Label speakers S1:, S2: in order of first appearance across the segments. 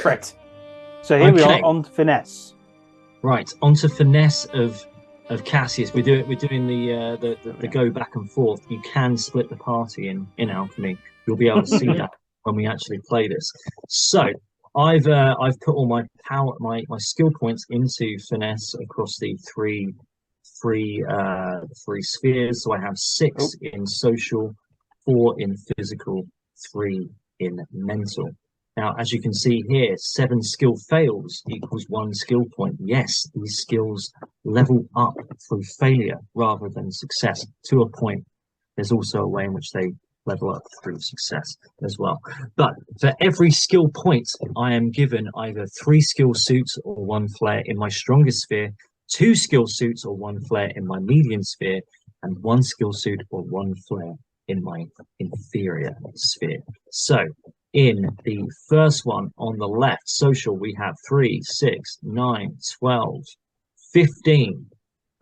S1: Right. So here we are
S2: Okay,
S1: on Finesse.
S2: right. Onto finesse of Cassius. We're doing the
S1: Yeah.
S2: go back and forth. You can split the party in Alchemy. You'll be able to see that when we actually play this. So I've put all my power my skill points into finesse across the three spheres. So I have
S1: Oh,
S2: 6 in social, 4 in physical, 3 in mental. Now, as you can see here, 7 skill fails equals 1 skill point. Yes, these skills level up through failure rather than success to a point. There's also a way in which they level up through success as well. But for every skill point, I am given either 3 skill suits or 1 flare in my strongest sphere, 2 skill suits or 1 flare in my medium sphere, and 1 skill suit or 1 flare in my inferior sphere. So in the first one on the left, social, we have 3, 6, 9, 12, 15.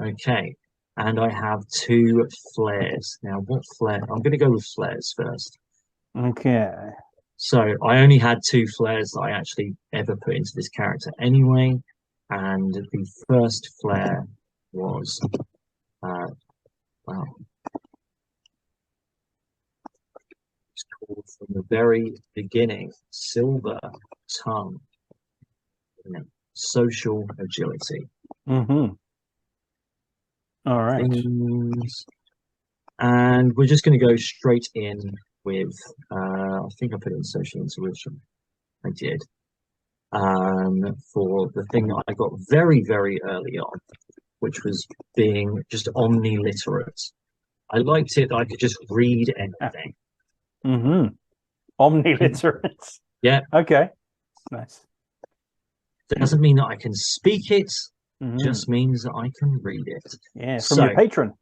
S2: Okay. And I have 2 flares. Now, what flare? I'm going to go with flares first.
S1: okay.
S2: So I only had 2 flares that I actually ever put into this character anyway. And the first flare was, well, it's called from the very beginning, Silver Tongue, social agility.
S1: Mm-hmm. All right.
S2: Things. And we're just going to go straight in with, I think I put it in social intuition. I did. For the thing that I got very, very early on, which was being just omniliterate. I liked it that I could just read
S1: Ah,
S2: anything.
S1: mm-hmm. Omniliterate.
S2: Yeah,
S1: Okay. Nice.
S2: it doesn't mean that I can speak it,
S1: Mm-hmm.
S2: just means that I can read it.
S1: Yeah, from
S2: So,
S1: your patron.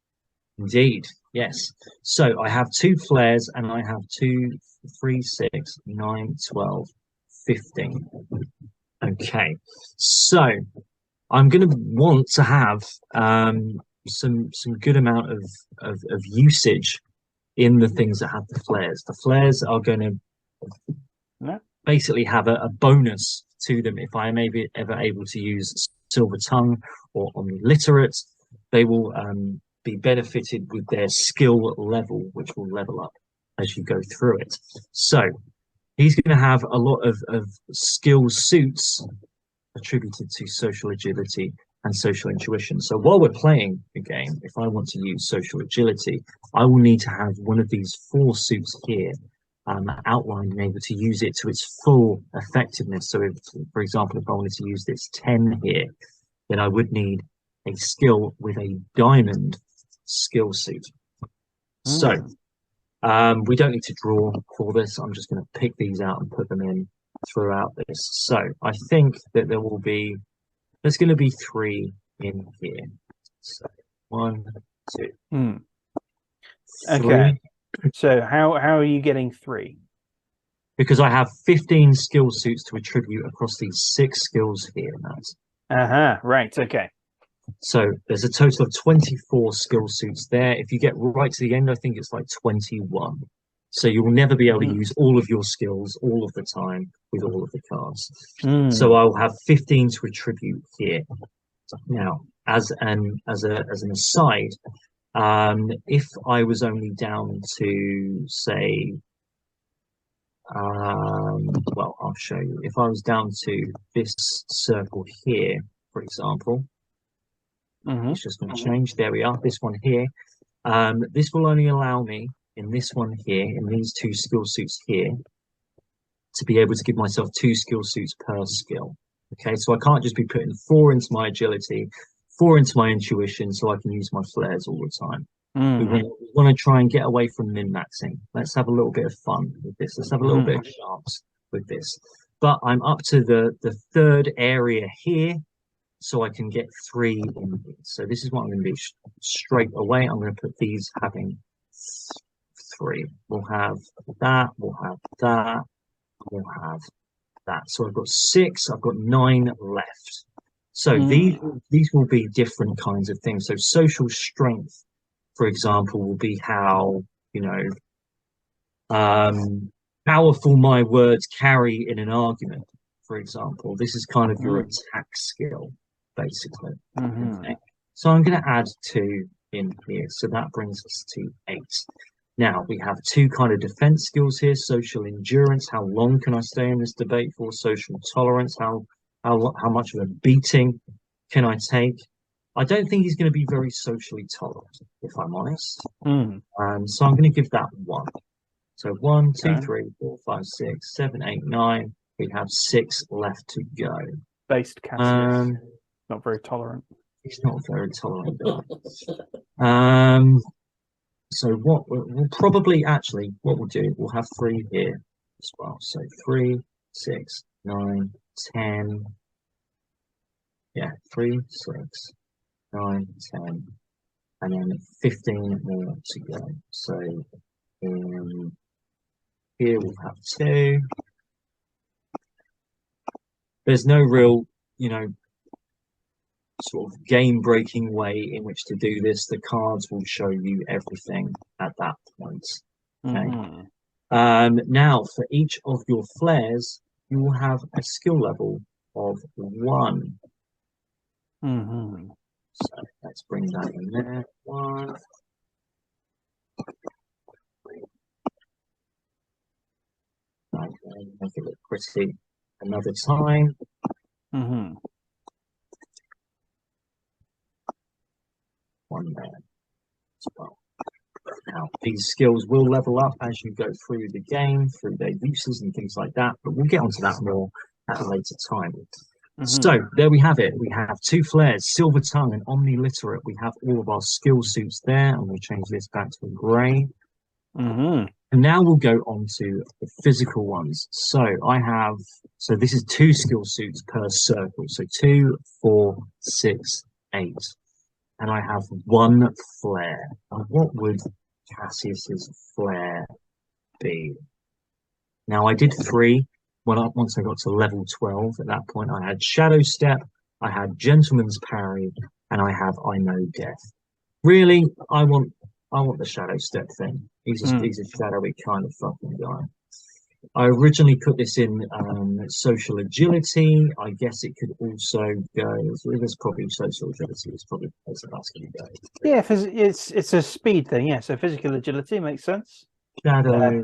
S2: indeed, yes. So I have 2 flares and I have 2, 3, 6, 9, 12, 15. Okay, so I'm going to want to have some good amount of usage in the things that have the flares. The flares are going to
S1: No?
S2: basically have a bonus to them if I am ever able to use Silver Tongue or Omniliterate. They will be benefited with their skill level, which will level up as you go through it. So he's going to have a lot of skill suits attributed to social agility and social intuition. So while we're playing a game, if I want to use social agility, I will need to have one of these 4 suits here outlined and able to use it to its full effectiveness. So if, for example, if I wanted to use this 10 here, then I would need a skill with a diamond skill suit. So
S1: Mm.
S2: we don't need to draw for this. I'm just going to pick these out and put them in throughout this. So I think that there's going to be 3 in here. So 1, 2,
S1: Mm.
S2: 3.
S1: Okay. So how are you getting 3?
S2: Because I have 15 skill suits to attribute across these 6 skills here, Matt.
S1: Uh-huh. Right. Okay.
S2: So there's a total of 24 skill suits there. If you get right to the end, I think it's like 21. So you will never be able to
S1: Mm-hmm.
S2: use all of your skills all of the time with all of the cards. So
S1: Mm.
S2: I'll have 15 to attribute here. Now, as an aside, if I was only down to say, well, I'll show you. If I was down to this circle here, for example,
S1: Mm-hmm.
S2: it's just going to change. There we are. This one here. This will only allow me in this one here, in these 2 skill suits here, to be able to give myself 2 skill suits per skill. Okay, so I can't just be putting 4 into my agility, 4 into my intuition, so I can use my flares all the time. We
S1: Mm.
S2: want to try and get away from min-maxing. Let's have a little bit of fun with this. Let's have a little bit of chance with this. But I'm up to the 3rd area here, so I can get 3 in here. So this is what I'm going to do straight away. I'm going to put these having 3. We'll have that, we'll have that, we'll have that. So I've got 6, I've got 9 left. So
S1: Mm.
S2: these will be different kinds of things. So social strength, for example, will be how, powerful my words carry in an argument. for example. This is kind of your attack skill, basically.
S1: Mm-hmm.
S2: Okay. So I'm going to add 2 in here. So that brings us to 8. Now we have 2 kind of defense skills here: social endurance. How long can I stay in this debate for? Social tolerance. How much of a beating can I take? I don't think he's going to be very socially tolerant, if I'm honest.
S1: Mm.
S2: So I'm going to give that 1. So 1, 2,
S1: Okay.
S2: 3, 4, 5, 6, 7, 8, 9. We have 6 left to go.
S1: Based Cassius. Not very tolerant.
S2: He's not a very tolerant guy. So what we'll probably actually what we'll do, we'll have 3 here as well. So 3, 6, 9, 10. Yeah, 3, 6, 9, 10, and then 15 more to go. So here we'll have 2. There's no real, sort of game-breaking way in which to do this. The cards will show you everything at that point. Okay.
S1: Mm-hmm.
S2: Now, for each of your flares, you will have a skill level of 1.
S1: Mm-hmm.
S2: So let's bring that in there. 1. Okay, make it look pretty another time.
S1: Mm-hmm.
S2: 1 there as well. Now, these skills will level up as you go through the game, through their uses and things like that, but we'll get onto that more at a later time.
S1: Mm-hmm.
S2: So there we have it. We have 2 flares, Silver Tongue and Omniliterate. We have all of our skill suits there. I'm going to change this back to grey.
S1: Mm-hmm.
S2: And now we'll go on to the physical ones. So this is 2 skill suits per circle. So 2, 4, 6, 8. And I have 1 flare. And what would Cassius's flare be? Now I did 3 once I got to level 12. At that point I had Shadow Step, I had Gentleman's Parry, and I have I Know Death. Really, I want the Shadow Step thing. He's a shadowy kind of fucking guy. I originally put this in social agility. I guess it could also go. There's probably social agility. It's probably the place that that's going to go.
S1: Yeah, it's a speed thing. Yeah, so physical agility makes sense. Shadow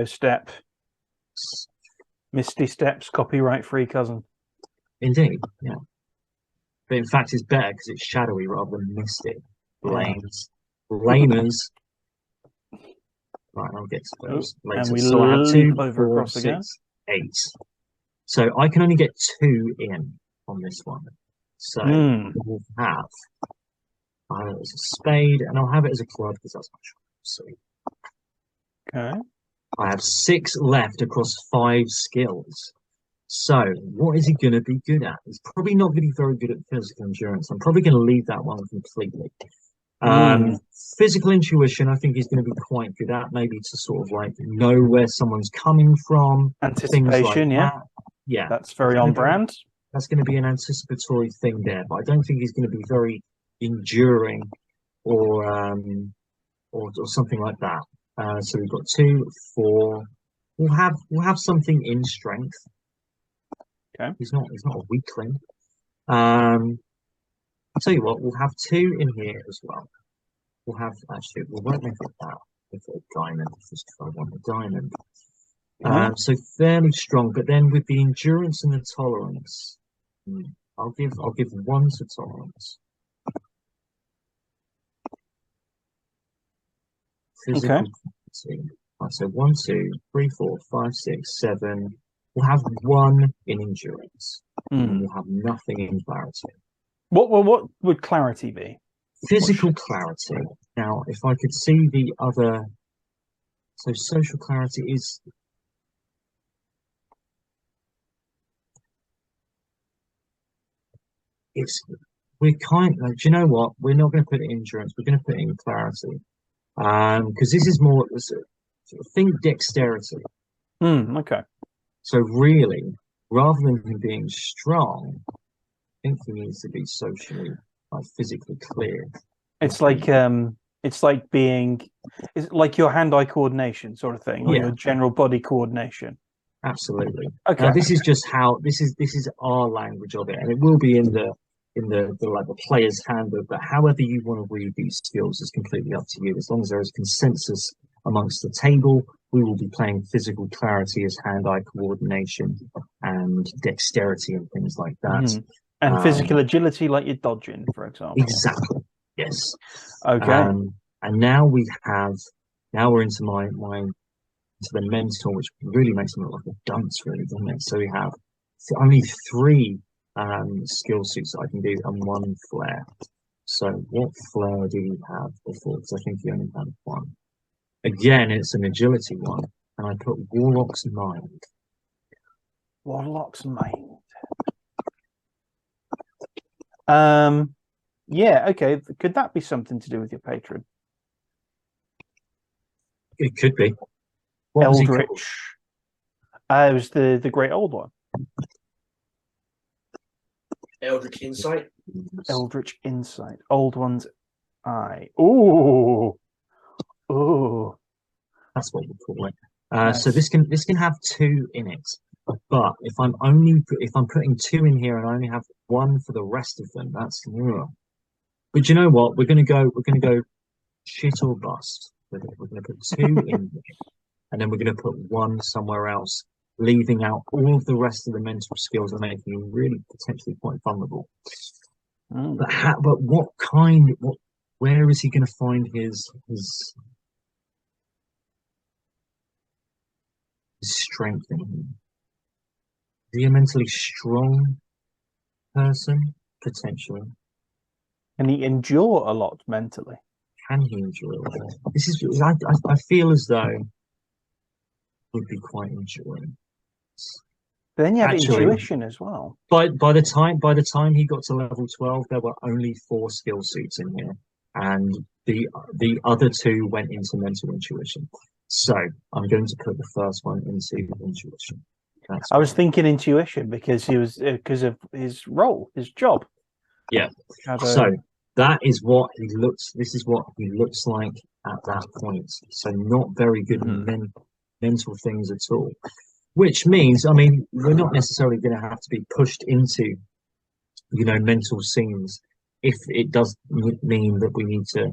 S1: Step, Misty Steps, copyright-free cousin.
S2: Indeed, yeah. But in fact, it's better because it's shadowy rather than misty. Lamers. Right, I'll get to those later.
S1: And we
S2: so I have 2,
S1: over
S2: 4,
S1: across
S2: 6,
S1: again.
S2: 8. So I can only get 2 in on this one. So we'll have it as a spade, and I'll have it as a club because that's much so.
S1: Okay.
S2: I have 6 left across 5 skills. So what is he going to be good at? He's probably not going to be very good at physical endurance. I'm probably going to leave that one completely. Physical intuition, I think he's going to be quite good at, maybe to sort of like know where someone's coming from.
S1: Anticipation,
S2: like
S1: yeah.
S2: that. Yeah.
S1: That's very on brand.
S2: That's going to be an anticipatory thing there, but I don't think he's going to be very enduring or something like that. So we've got 2, 4. We'll have something in strength.
S1: Okay.
S2: He's not a weakling. I'll tell you what, we'll have 2 in here as well. We won't make it that. Make it a diamond, just if I want a diamond. So fairly strong, but then with the endurance and the tolerance, I'll give 1 to tolerance. Physical quality. Right, so 1, 2, 3, 4, 5, 6, 7. We'll have 1 in endurance. And we'll have nothing in clarity.
S1: What would clarity be?
S2: Physical clarity. Now, if I could see the other, so social clarity is. We're kind of, do you know what? We're not going to put it in endurance. We're going to put it in clarity, because this is more. Think dexterity.
S1: Okay.
S2: So really, rather than him being strong, I think he needs to be socially, physically clear.
S1: It's like your hand-eye coordination sort of thing, or your general body coordination.
S2: Absolutely.
S1: Okay.
S2: Now this is just how this is our language of it, and it will be in the like the player's handbook. But however you want to read these skills is completely up to you. As long as there is consensus amongst the table, we will be playing physical clarity as hand-eye coordination and dexterity and things like that.
S1: And physical agility, like you're dodging, for example.
S2: Exactly. Yes.
S1: Okay.
S2: And now we're into my to the mental, which really makes them look like a dunce, really, doesn't it? So we have only 3 skill suits that I can do and 1 flare. So what flare do we have before? Because I think you only had 1. Again, it's an agility one, and I put Warlock's Mind.
S1: Warlock's Mind. Yeah, okay. Could that be something to do with your patron?
S2: It could be. What
S1: Eldritch. It was the great old one.
S3: Eldritch Insight.
S1: Eldritch Insight. Old one's eye. Ooh. Ooh.
S2: That's what we call it.
S1: Nice.
S2: So this can have 2 in it, but if I'm putting 2 in here and I only have 1 for the rest of them, that's ugh. But you know what? We're gonna go shit or bust with it. We're gonna put 2 in there, and then we're gonna put 1 somewhere else, leaving out all of the rest of the mental skills and making it really potentially quite vulnerable. But where is he going to find his strength in him? Is he a mentally strong person? Potentially.
S1: Can he endure a lot mentally?
S2: Can he endure a lot? This is I feel as though would be quite enjoying.
S1: But then you have
S2: Actually,
S1: intuition as well.
S2: By the time he got to level 12, there were only 4 skill suits in here, and the other 2 went into mental intuition. So I'm going to put the first one into intuition.
S1: I was thinking intuition because because of his role, his job.
S2: Yeah. So that is what he looks. This is what he looks like at that point. So not very good mental things at all. Which means, I mean, we're not necessarily going to have to be pushed into, mental scenes if it does mean that we need to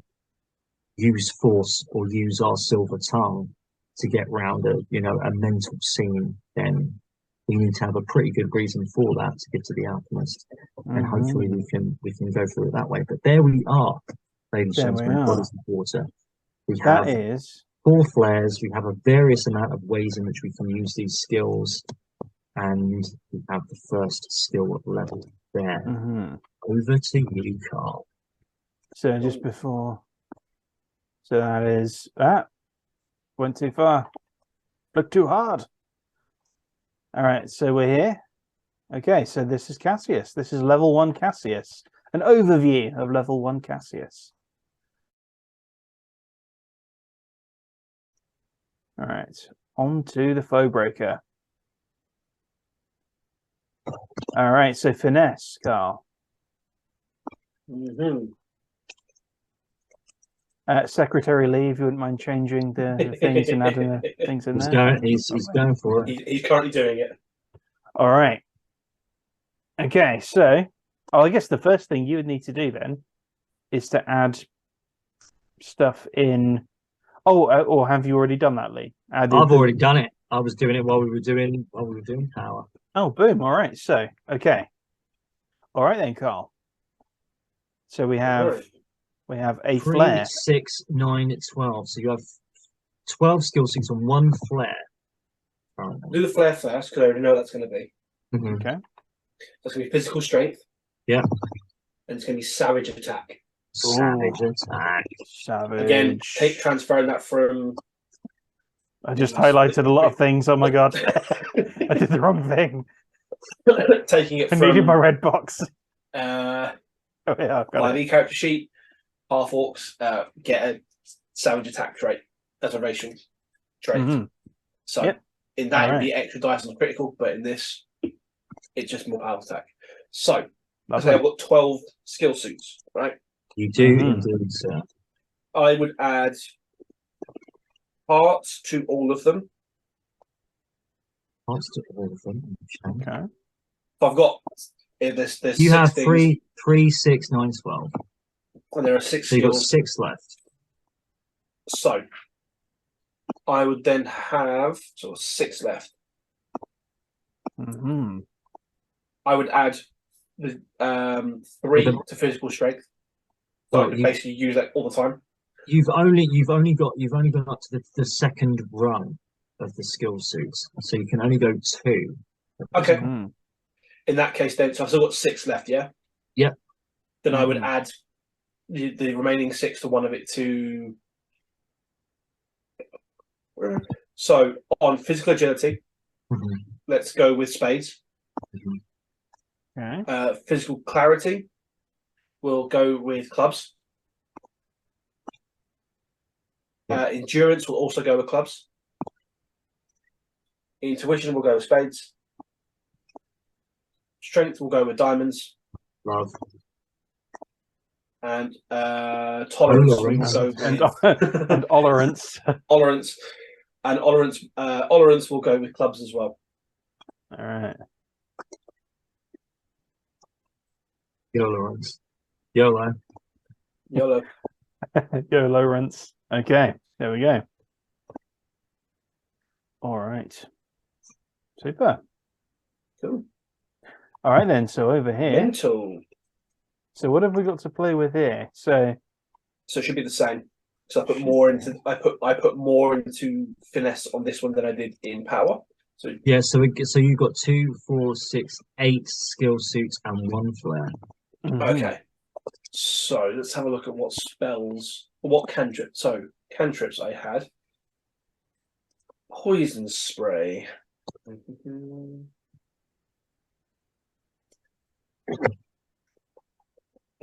S2: use force or use our silver tongue to get round a mental scene. Then we need to have a pretty good reason for that to get to the alchemist, and hopefully we can go through it that way. But there we are, ladies and gentlemen. Bodies of water. We have 4 flares. We have a various amount of ways in which we can use these skills, and we have the first skill level there. Over to you, Carl.
S1: So just before, so that is went too far, looked too hard. All right, so we're here. Okay, so this is Cassius. This is level 1 Cassius. An overview of level 1 Cassius. All right, on to the foe breaker. All right, so finesse, Carl. Secretary leave, you wouldn't mind changing the things and adding the things in there?
S2: He's going for it.
S3: He's currently doing it.
S1: All right. Okay, so I guess the first thing you would need to do then is to add stuff in. Or have you already done that, Lee?
S2: I've already done it. I was doing it while we were doing power.
S1: Oh, boom! All right. So, okay. All right then, Carl. So we have a
S2: 3,
S1: flare.
S2: 6, 9, 12. So you have 12 skill suits on 1 flare.
S3: Do the flare first because I already know what that's going to be.
S1: Okay.
S3: That's going to be physical strength.
S2: Yeah.
S3: And it's going to be savage attack.
S2: Savage attack.
S1: Savage.
S3: Again, transferring that from.
S1: I just highlighted a lot of things. Oh my god, I did the wrong thing.
S3: Taking it
S1: I
S3: from.
S1: needed my red box.
S3: Oh
S1: yeah, I've got
S3: 5e character sheet. Half orcs get a savage attack trait as a racial trait. So in that it'd be extra dice on critical, but in this it's just more power attack. So I've got 12 skill suits, right?
S2: You do indeed, sir.
S3: I would add parts to all of them.
S2: parts to all of them.
S1: Okay.
S3: I've got there's
S2: You
S3: 6
S2: have
S3: things,
S2: 3, 6, 9, 12.
S3: and there are 6
S2: So you've got
S3: skills.
S2: 6 left.
S3: So I would then have 6 left.
S1: Mm-hmm.
S3: I would add the 3 to physical strength. So I could basically use that all the time.
S2: You've only got up to the second rung of the skill suits, so you can only go 2.
S3: Okay.
S1: Mm-hmm.
S3: In that case, then, so I've still got 6 left. Yeah.
S2: Yep.
S3: Then I would add the remaining 6 to one of it to. So on physical agility, let's go with spades.
S1: Okay.
S3: Physical clarity, we'll go with clubs. Endurance will also go with clubs. Intuition will go with spades. Strength will go with diamonds.
S2: Love.
S3: And tolerance will go with
S1: and tolerance.
S3: tolerance. And tolerance will go with clubs as well.
S1: All right.
S2: YOLO. YOLO.
S3: YOLO.
S1: YOLO Rents. Okay, there we go. All right. Super.
S3: Cool.
S1: All right then. So over here.
S3: Mental.
S1: So what have we got to play with here? So
S3: it should be the same. So I put more into finesse on this one than I did in power. So
S2: yeah, so you've got 2, 4, 6, 8 skill suits and 1 flare.
S3: Okay. So let's have a look at what spells, what cantrips. So cantrips I had. Poison spray. It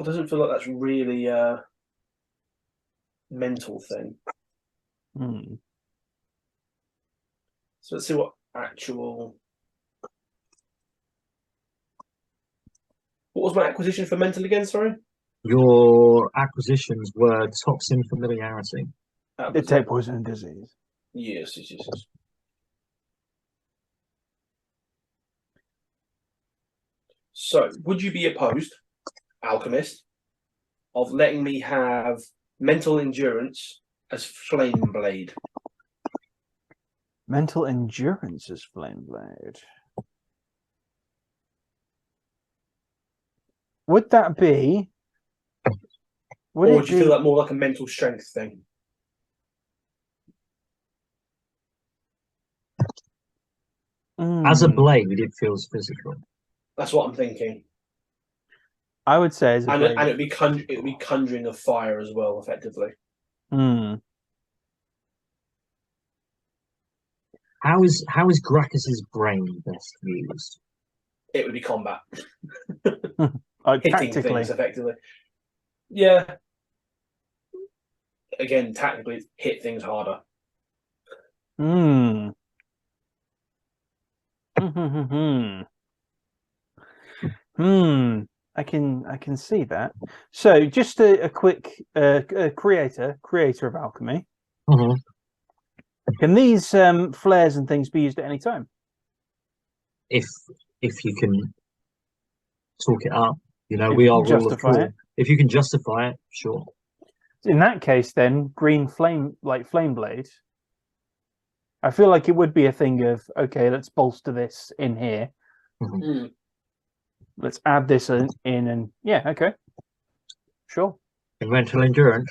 S3: doesn't feel like that's really a mental thing. So let's see what actual. What was my acquisition for mental again? Sorry.
S2: Your acquisitions were toxin familiarity.
S1: Detect poison and disease.
S3: Yes. So, would you be opposed, Alchemist, of letting me have mental endurance as Flame Blade?
S1: Mental endurance as Flame Blade. Would that be?
S3: Or would you feel that more like a mental strength thing?
S2: As a blade, it feels physical.
S3: That's what I'm thinking.
S1: I would say as a blade.
S3: And it'd be conjuring of fire as well, effectively.
S2: How is Gracchus's brain best used?
S3: It would be combat.
S1: Like
S3: hitting things effectively. Yeah. Again, tactically, hit things harder.
S1: I can see that. So just a quick creator of alchemy. Can these flares and things be used at any time?
S2: If you can talk it up, we are rule of cool. If you can justify it, sure.
S1: In that case, then green flame, like flame blade. I feel like it would be a thing of, okay, let's bolster this in here. Let's add this in and yeah, okay, sure.
S2: Mental endurance.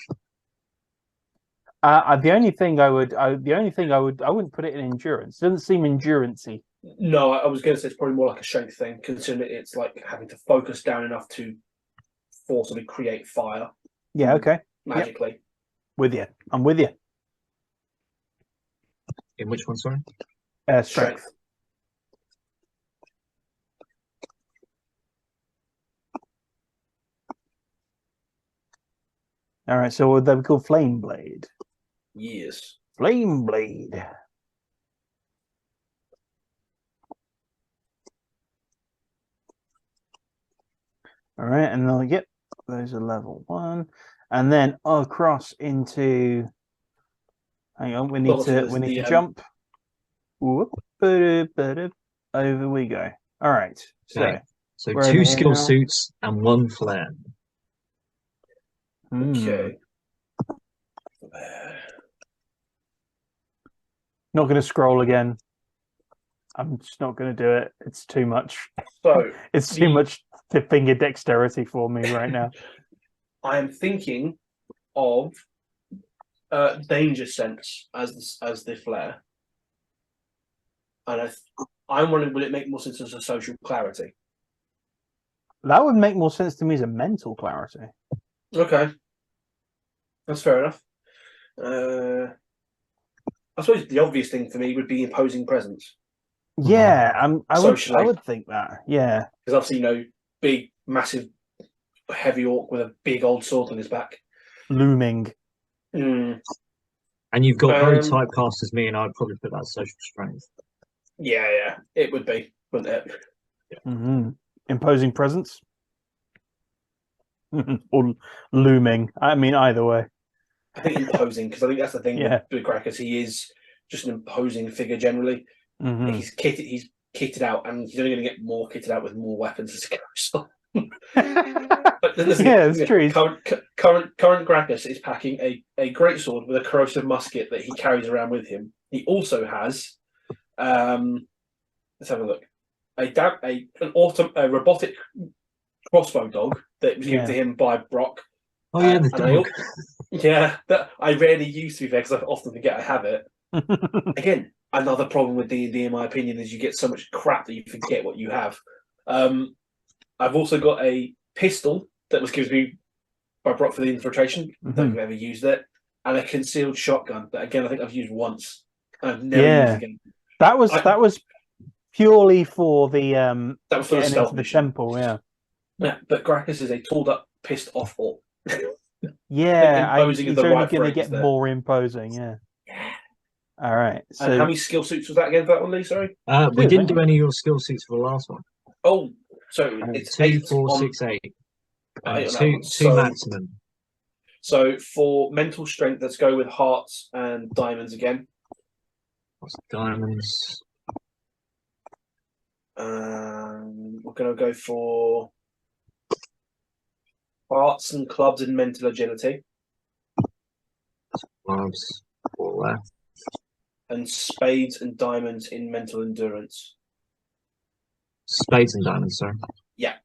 S1: The only thing I wouldn't put it in endurance. It doesn't seem endurancey.
S3: No, I was going to say it's probably more like a strength thing, considering it's like having to focus down enough to forcibly create fire.
S1: Yeah, okay.
S3: Magically.
S1: Yep. With you. I'm with you.
S2: In which one, sorry?
S3: Strength.
S1: All right, so would that be called Flame Blade?
S3: Yes.
S1: Flame Blade. All right, and they'll get those are level 1, and then across into. Hang on, we need to jump. Whoop. Over we go. All right.
S2: Okay. So
S1: we're over
S2: 2
S1: here
S2: skill
S1: now.
S2: suits and 1 flare.
S3: Okay.
S1: Not going to scroll again. I'm just not going to do it. It's too much.
S3: So
S1: it's too much finger dexterity for me right now.
S3: I am thinking of danger sense as the flare, and I'm wondering, would it make more sense as a social clarity?
S1: That would make more sense to me as a mental clarity.
S3: Okay, that's fair enough. I suppose the obvious thing for me would be imposing presence.
S1: Yeah, I
S3: Socially.
S1: would think that. Yeah,
S3: because obviously, big, massive, heavy orc with a big old sword on his back,
S1: looming.
S3: Mm.
S2: And you've got very typecast as me, and I'd probably put that social strength.
S3: Yeah, it would be, wouldn't it?
S1: Yeah. Imposing presence or looming. I mean, either way.
S3: I think imposing, because I think that's the thing with Gracchus. He is just an imposing figure generally. He's kitted out, and he's only going to get more kitted out with more weapons as it goes on.
S1: It's true.
S3: Current Gracchus is packing a greatsword with a corrosive musket that he carries around with him. He also has, let's have a look, a robotic crossbow dog that was given to him by Brock.
S2: Oh yeah, the dog.
S3: That I rarely use, to be fair, because I often forget I have it. Again, another problem with D&D, in my opinion, is you get so much crap that you forget what you have. I've also got a pistol that was given to me by Brock for the infiltration. Don't think I've ever used it, and a concealed shotgun that, again, I think I've used once. I've never used again.
S1: That was purely for the
S3: that was for the stealth
S1: mission. Temple.
S3: Yeah, but Gracchus is a tooled up, pissed off orc.
S1: Imposing he's only going to get more imposing. Yeah. All right. So,
S3: and how many skill suits was that again for that one, Lee? Sorry.
S2: We didn't do any of your skill suits for the last one.
S3: Oh, so it's
S2: 2, 4, 6, 8. Two maximum.
S3: So for mental strength, let's go with hearts and diamonds again.
S2: What's diamonds?
S3: We're going to go for hearts and clubs and mental agility.
S2: Clubs, all that.
S3: And spades and diamonds in mental endurance.
S2: Spades and diamonds, sorry.
S3: Yeah.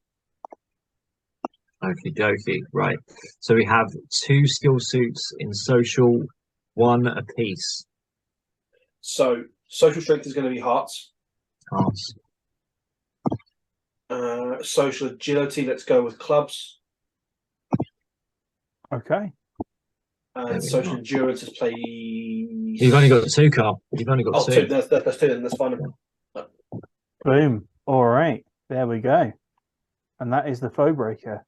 S2: Okie dokie. Right. So we have 2 skill suits in social, 1 apiece.
S3: So social strength is going to be hearts.
S2: Hearts.
S3: Social agility, let's go with clubs.
S1: Okay.
S3: And social endurance is play.
S2: You've only got 2, Carl. You've only got 2.
S3: That's 2, then that's fine.
S1: Boom. All right. There we go. And that is the foe breaker.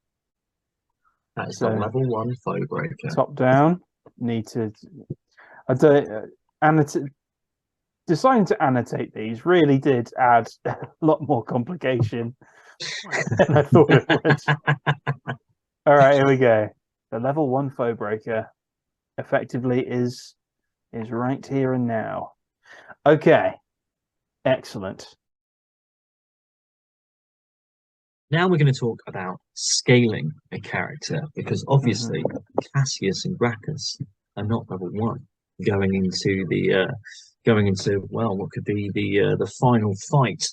S2: That is the level 1 foe breaker.
S1: Top down. Need to. Deciding to annotate these really did add a lot more complication than I thought it would. All right, here we go. The level 1 foe breaker effectively is right here and now. Okay, excellent.
S2: Now we're going to talk about scaling a character, because obviously Cassius and Gracchus are not level 1 going into what could be the final fight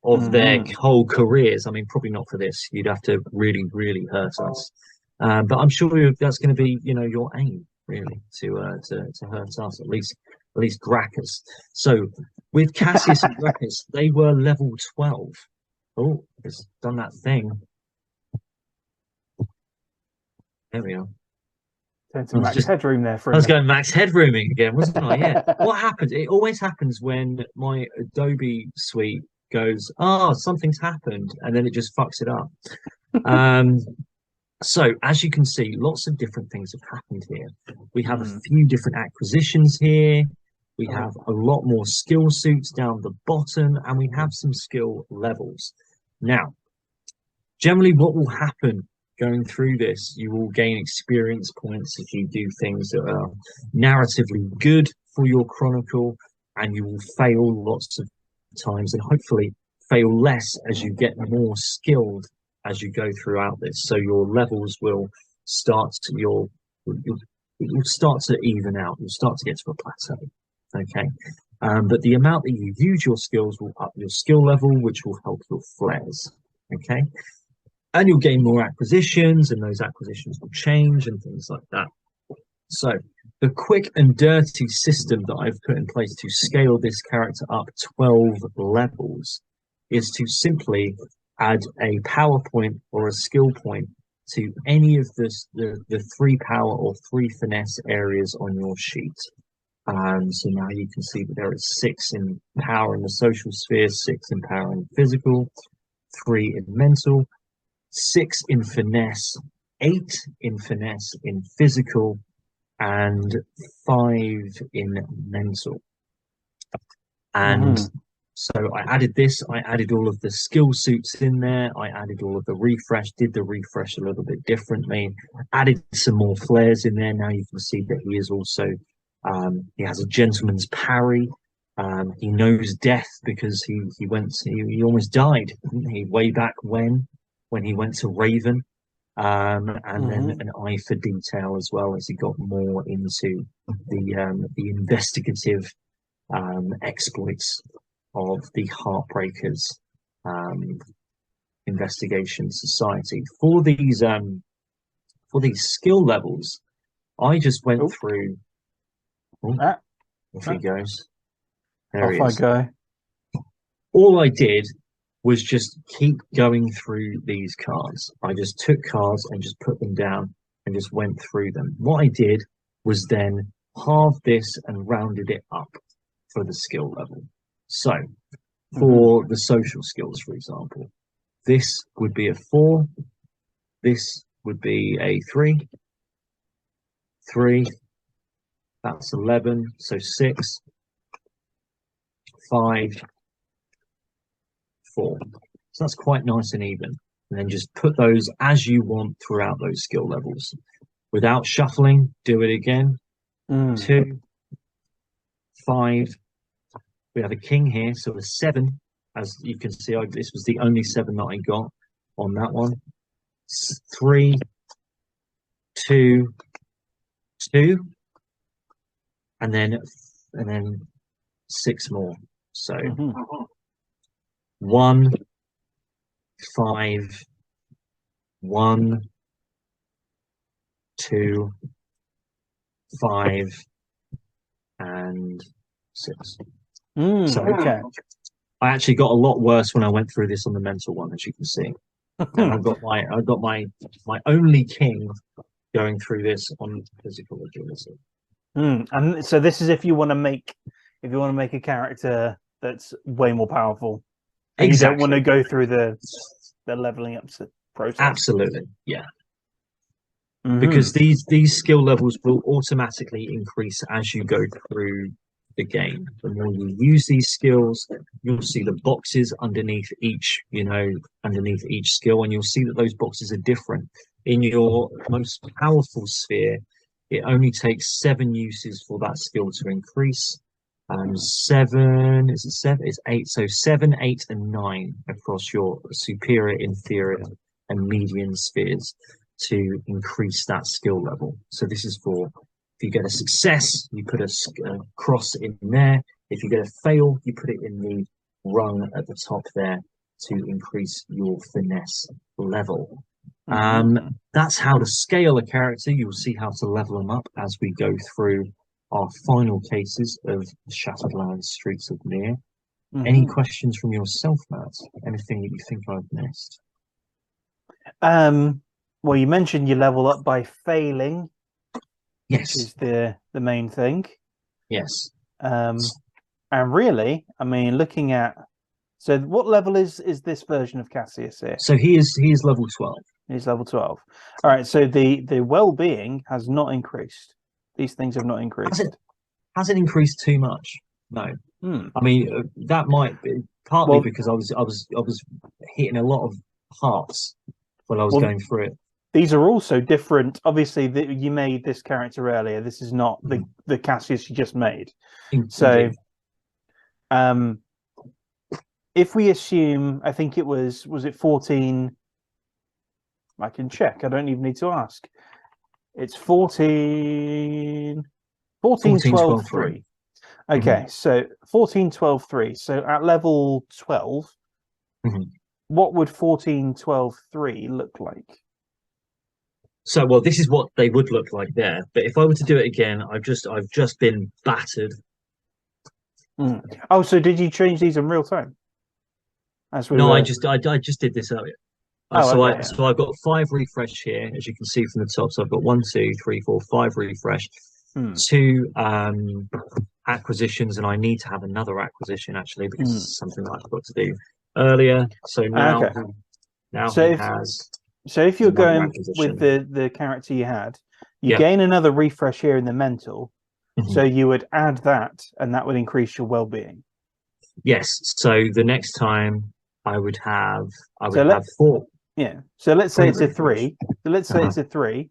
S2: of their whole careers. I mean, probably not for this. You'd have to really, really hurt us. But I'm sure that's going to be, your aim, really, to hurt us, at least Gracchus. So with Cassius and Gracchus, they were level 12. Oh, it's done that thing. There we are.
S1: Max headroom there for
S2: I was going max headrooming again, wasn't I? Yeah. What happens? It always happens when my Adobe suite goes, something's happened, and then it just fucks it up. So as you can see, lots of different things have happened here. We have a few different acquisitions here. We have a lot more skill suits down the bottom, and we have some skill levels. Now, generally what will happen going through this, you will gain experience points if you do things that are narratively good for your chronicle, and you will fail lots of times, and hopefully fail less as you get more skilled as you go throughout this. So your levels will start to you'll start to even out. You'll start to get to a plateau. Okay. But the amount that you use your skills will up your skill level, which will help your flares. Okay. And you'll gain more acquisitions, and those acquisitions will change and things like that. So the quick and dirty system that I've put in place to scale this character up 12 levels is to simply add a power point or a skill point to any of the 3 power or 3 finesse areas on your sheet. So now you can see that there is 6 in power in the social sphere, 6 in power in physical, 3 in mental, 6 in finesse, 8 in finesse in physical, and 5 in mental. And so I added this, I added all of the skill suits in there, I added all of the refresh, did the refresh a little bit differently, added some more flares in there. Now you can see that he is also, he has a gentleman's parry. He knows death because he almost died, didn't he, way back when he went to Raven. And then an eye for detail as well as he got more into the investigative exploits of the Heartbreakers Investigation Society. For these skill levels, I just went through. Off he goes. There he is.
S1: I go.
S2: All I did was just keep going through these cards. I just took cards and just put them down and just went through them. What I did was then halve this and rounded it up for the skill level. So for the social skills, for example, this would be a 4, this would be a 3, that's 11, so 6, 5, 4. So that's quite nice and even. And then just put those as you want throughout those skill levels. Without shuffling, do it again. 2, 5. We have a king here, so a 7. As you can see, this was the only 7 that I got on that one. 3, 2, 2, and then 6 more. So 1, 5, 1, 2, 5, and 6. So
S1: Okay.
S2: I actually got a lot worse when I went through this on the mental one, as you can see. And I've got my only king going through this on physical agility.
S1: And so this is if you want to make a character that's way more powerful. And you don't want to go through the leveling up process.
S2: Absolutely, yeah. Because these skill levels will automatically increase as you go through the game. The more you use these skills, you'll see the boxes underneath each skill, and you'll see that those boxes are different. In your most powerful sphere, it only takes 7 uses for that skill to increase. 7, is it 7? It's 8. So 7, 8, and 9 across your superior, inferior, and median spheres to increase that skill level. So this is for, if you get a success, you put a cross in there. If you get a fail, you put it in the rung at the top there to increase your finesse level. That's how to scale a character. You'll see how to level them up as we go through our final cases of Shattered Lands Streets of Mir. Any questions from yourself, Matt? Anything that you think I've missed?
S1: Well, you mentioned you level up by failing.
S2: Yes.
S1: Which is the main thing.
S2: Yes.
S1: And really, I mean, looking at, so what level is this version of Cassius here?
S2: So he is level 12. He's
S1: level 12. All right. So the well-being has not increased. These things have not increased.
S2: Has it increased too much? No. I mean, that might be partly because I was hitting a lot of hearts when I was going through it.
S1: These are also different. Obviously, you made this character earlier. This is not the Cassius you just made.
S2: Indeed.
S1: So, if we assume, I think it was it 14? I can check. I don't even need to ask. It's 14, 12, 3. Okay, so 14, 12, 3. So at level 12, what would 14, 12, 3 look like?
S2: So, well, this is what they would look like there. But if I were to do it again, I've just been battered.
S1: Oh, so did you change these in real time?
S2: No, I just did this earlier.
S1: So
S2: I've got 5 refresh here, as you can see from the top. So I've got 1, 2, 3, 4, 5 refresh, 2 acquisitions, and I need to have another acquisition actually because it's something that I forgot to do earlier. So now, he has.
S1: So if you're going with the character you had, you gain another refresh here in the mental. So you would add that, and that would increase your well-being.
S2: Yes. So the next time I would have 4.
S1: Yeah. So let's say it's a 3. So let's say it's a 3.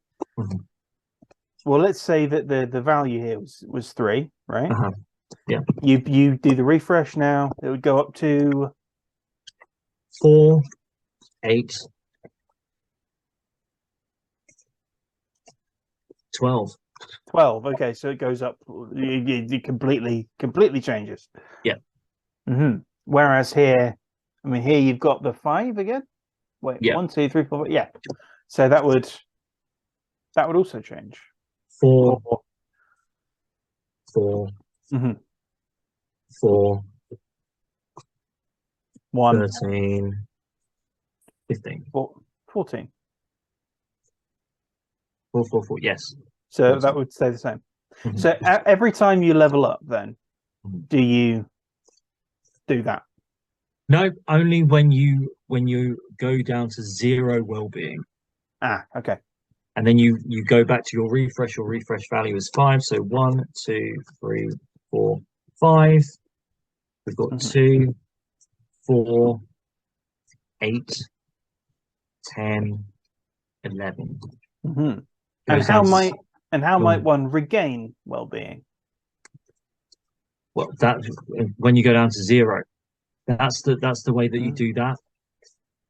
S1: Well, let's say that the value here was 3, right?
S2: Yeah.
S1: You do the refresh now. It would go up to
S2: 4, 8, 12.
S1: 12. Okay, so it goes up. It completely changes.
S2: Yeah.
S1: Whereas here, I mean, here you've got the 5 again. Wait, 1, 2, 3, 4. Yeah. So that would also change.
S2: 4. 4.
S1: 1.
S2: 13. 15.
S1: 14.
S2: 4, 4, 4. Yes.
S1: So 14. That would stay the same. So every time you level up, then do you do that?
S2: No, only when you go down to 0 well-being.
S1: Okay.
S2: And then you go back to your refresh. Your refresh value is 5. So 1, 2, 3, 4, 5. We've got 2, 4, 8, 10, 11.
S1: And how might one regain well-being?
S2: Well, that when you go down to 0, that's the way that you do that.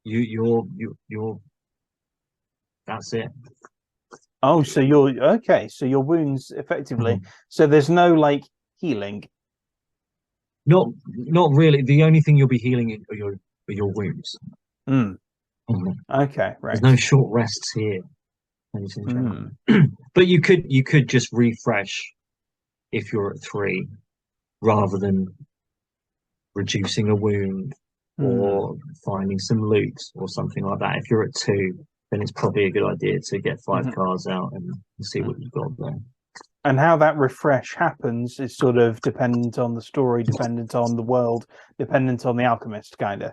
S2: You're that's it.
S1: Oh, so you're okay. So your wounds effectively. So there's no like healing.
S2: Not really. The only thing you'll be healing are your wounds.
S1: Okay, right.
S2: There's no short rests here. But you could just refresh if you're at 3, rather than reducing a wound or finding some loot or something like that. If you're at 2, then it's probably a good idea to get 5 cards out and see what you've got there.
S1: And how that refresh happens is sort of dependent on the story, dependent on the world, dependent on the alchemist, kind of.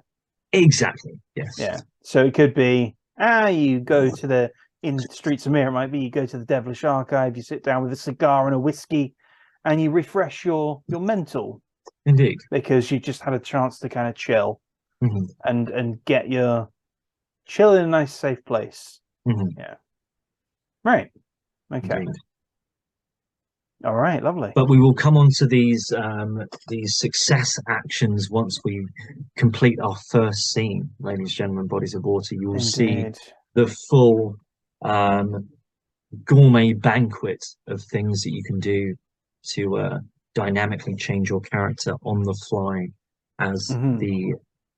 S2: Exactly. Yes.
S1: Yeah. So it could be you go to in Streets of Mir, it might be you go to the Devilish Archive, you sit down with a cigar and a whiskey, and you refresh your mental.
S2: Indeed.
S1: Because you just had a chance to kind of chill and get your chill in a nice, safe place. Yeah. Right. Okay. Indeed. All right. Lovely.
S2: But we will come on to these success actions once we complete our first scene, ladies and gentlemen, Bodies of Water. You will see the full gourmet banquet of things that you can do to dynamically change your character on the fly as the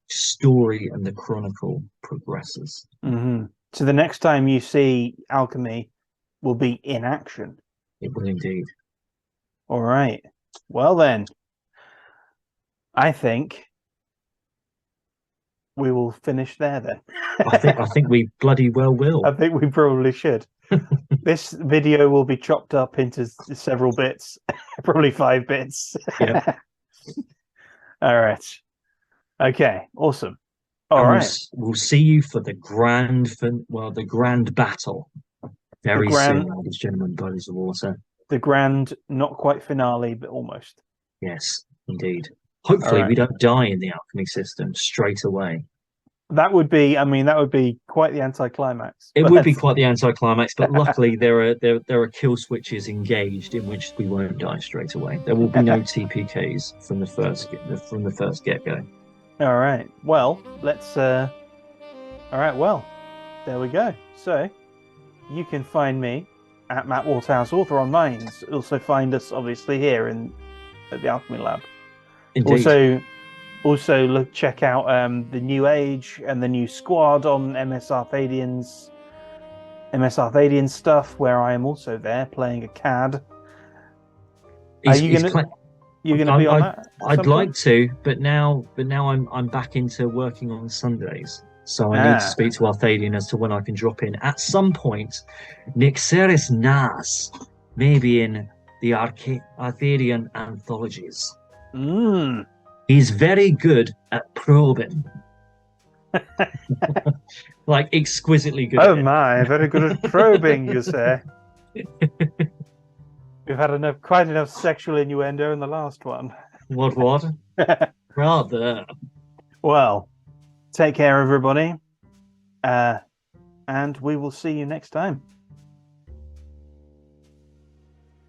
S2: story and the chronicle progresses.
S1: So the next time you see Alchemy will be in action.
S2: It will indeed.
S1: All right. Well then, I think we will finish there then.
S2: I think we bloody well will.
S1: I think we probably should. This video will be chopped up into several bits, probably 5 bits.
S2: Yep.
S1: All right. Okay. Awesome. All right.
S2: We'll see you for the grand battle very soon, ladies and gentlemen, Bodies of Water.
S1: The grand, not quite finale, but almost.
S2: Yes, indeed. Hopefully, we don't die in the alchemy system straight away.
S1: That would be quite the anticlimax.
S2: It would be quite the anticlimax, but luckily there are kill switches engaged in which we won't die straight away. There will be no TPKs from the first get-go.
S1: All right. Well, let's. All right. Well, there we go. So, you can find me at Matt Waterhouse, author on Minds. Also, find us obviously here at the Alchemy Lab.
S2: Indeed.
S1: Also, check out the New Age and the new Squad on MS Arthadian's stuff, where I am also there playing a CAD. Are you gonna be on that?
S2: I'd like to, but now I'm back into working on Sundays, so I need to speak to Arthadian as to when I can drop in at some point. Nixeris Nas, maybe in the Arthadian anthologies. He's very good at probing. Like exquisitely good.
S1: Oh my, very good at probing, you say. We've had quite enough sexual innuendo in the last one.
S2: What? Rather.
S1: Well, take care, everybody. And we will see you next time.